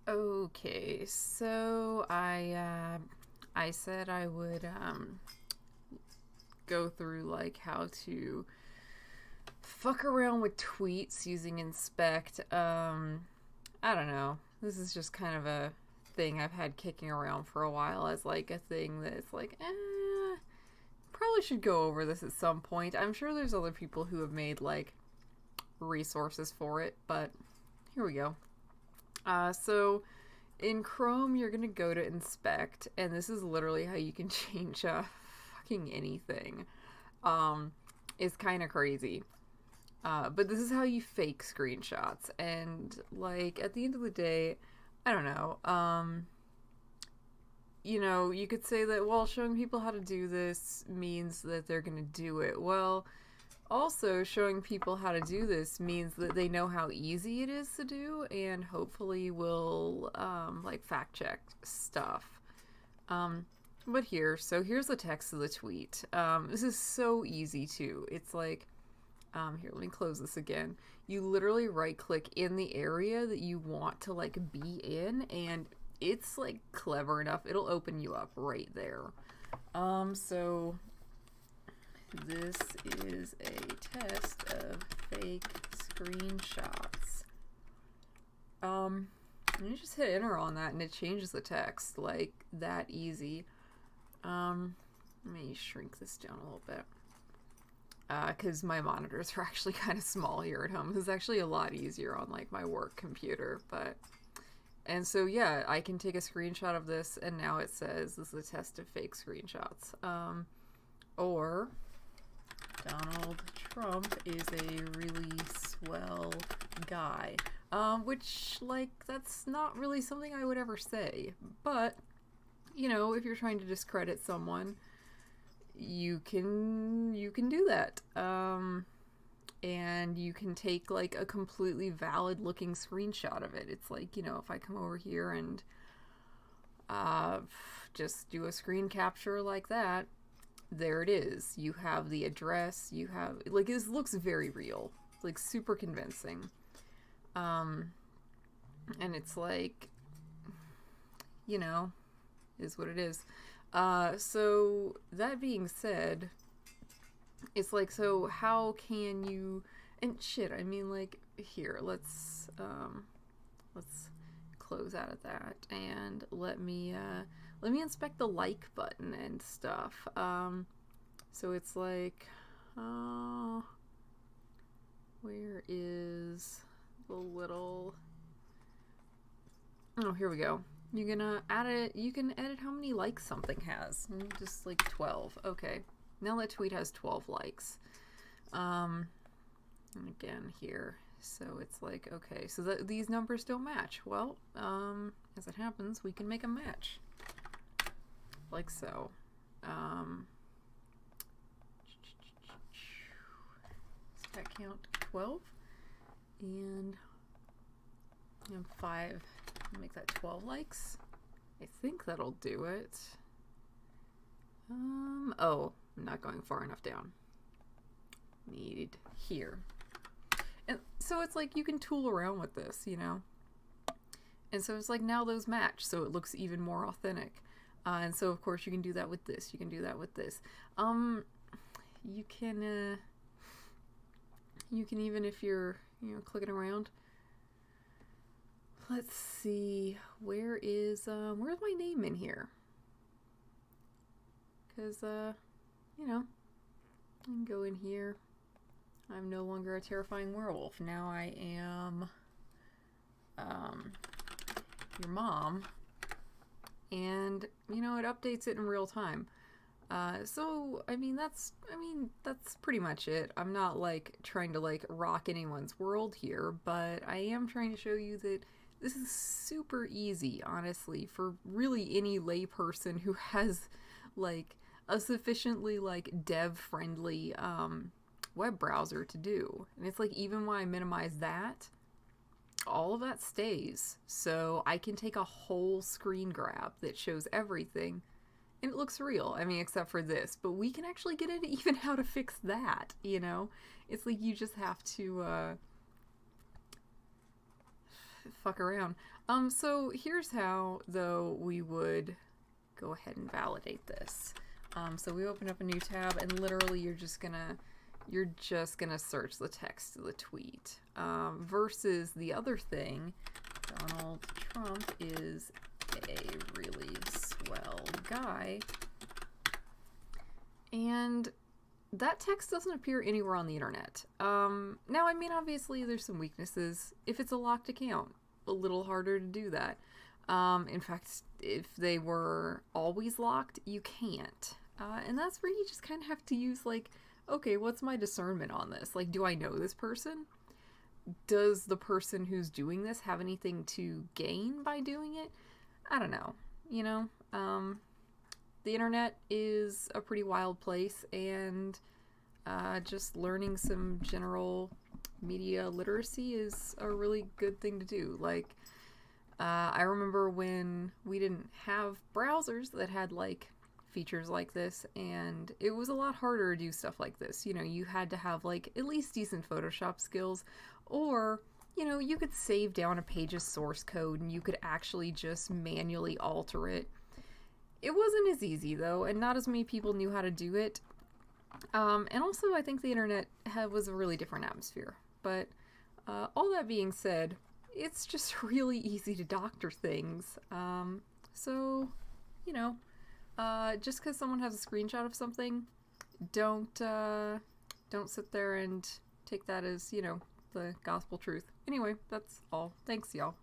Okay, so I said I would go through like how to fuck around with tweets using inspect. I don't know. This is just kind of a thing I've had kicking around for a while as like a thing that's like, probably should go over this at some point. I'm sure there's other people who have made like resources for it, but here we go. So in Chrome, you're gonna go to inspect, and this is literally how you can change fucking anything. Um, it's kind of crazy. But this is how you fake screenshots, and like at the end of the day, I don't know. You could say that, well, showing people how to do this means that they're gonna do it. Well, also, showing people how to do this means that they know how easy it is to do and hopefully will like fact check stuff. Um, but here's the text of the tweet. This is so easy too. It's like, here, let me close this again. You literally right click in the area that you want to like be in, and it's like clever enough. It'll open you up right there. So this is a test of fake screenshots. You just hit enter on that and it changes the text like that easy. Let me shrink this down a little bit. Because my monitors are actually kind of small here at home. This is actually a lot easier on like my work computer, and so yeah, I can take a screenshot of this and now it says this is a test of fake screenshots. Or Donald Trump is a really swell guy. Which, like, that's not really something I would ever say. But, if you're trying to discredit someone, you can do that. And you can take, like, a completely valid looking screenshot of it. It's like, if I come over here and just do a screen capture like that, there it is. You have the address, you have, like, this looks very real. It's, like, super convincing. And it's like, is what it is. So, that being said, it's like, so how can you, and shit, I mean, like, here, let's close out of that, and let me inspect the like button and stuff. So it's like, where is the little, oh, here we go. You're gonna add it, you can edit how many likes something has, just like 12. Okay, now that tweet has 12 likes. And again here, so it's like, okay, so these numbers don't match. Well, as it happens, we can make a match. Like so. Does that count? 12? And 5. Make that 12 likes. I think that'll do it. Oh, I'm not going far enough down. Need here. And so it's like you can tool around with this, And so it's like now those match, so it looks even more authentic. And so of course you can do that with this. You can do that with this. You can even, if you're clicking around. Let's see, where's my name in here? Because I can go in here. I'm no longer a terrifying werewolf. Now I am your mom. And, it updates it in real time. So, that's pretty much it. I'm not, like, trying to, like, rock anyone's world here, but I am trying to show you that this is super easy, honestly, for really any layperson who has, like, a sufficiently, like, dev-friendly, web browser to do. And it's like, even when I minimize that, all of that stays. So I can take a whole screen grab that shows everything, and it looks real. I mean, except for this. But we can actually get into even how to fix that, It's like you just have to, fuck around. So here's how, though, we would go ahead and validate this. So we open up a new tab, and literally you're just gonna search the text of the tweet. Versus the other thing, Donald Trump is a really swell guy. And that text doesn't appear anywhere on the internet. Now, I mean, obviously there's some weaknesses. If it's a locked account, a little harder to do that. In fact, if they were always locked, you can't. And that's where you just kind of have to use, like, okay, what's my discernment on this? Like, do I know this person? Does the person who's doing this have anything to gain by doing it? I don't know. You know? The internet is a pretty wild place, and just learning some general media literacy is a really good thing to do. Like, I remember when we didn't have browsers that had, like, features like this, and it was a lot harder to do stuff like this. You know, you had to have, like, at least decent Photoshop skills, or, you know, you could save down a page's source code and you could actually just manually alter it. It wasn't as easy, though, and not as many people knew how to do it. And also, I think the internet was a really different atmosphere. But all that being said, it's just really easy to doctor things. So, you know, just because someone has a screenshot of something, don't sit there and take that as, you know, the gospel truth. Anyway, that's all. Thanks, y'all.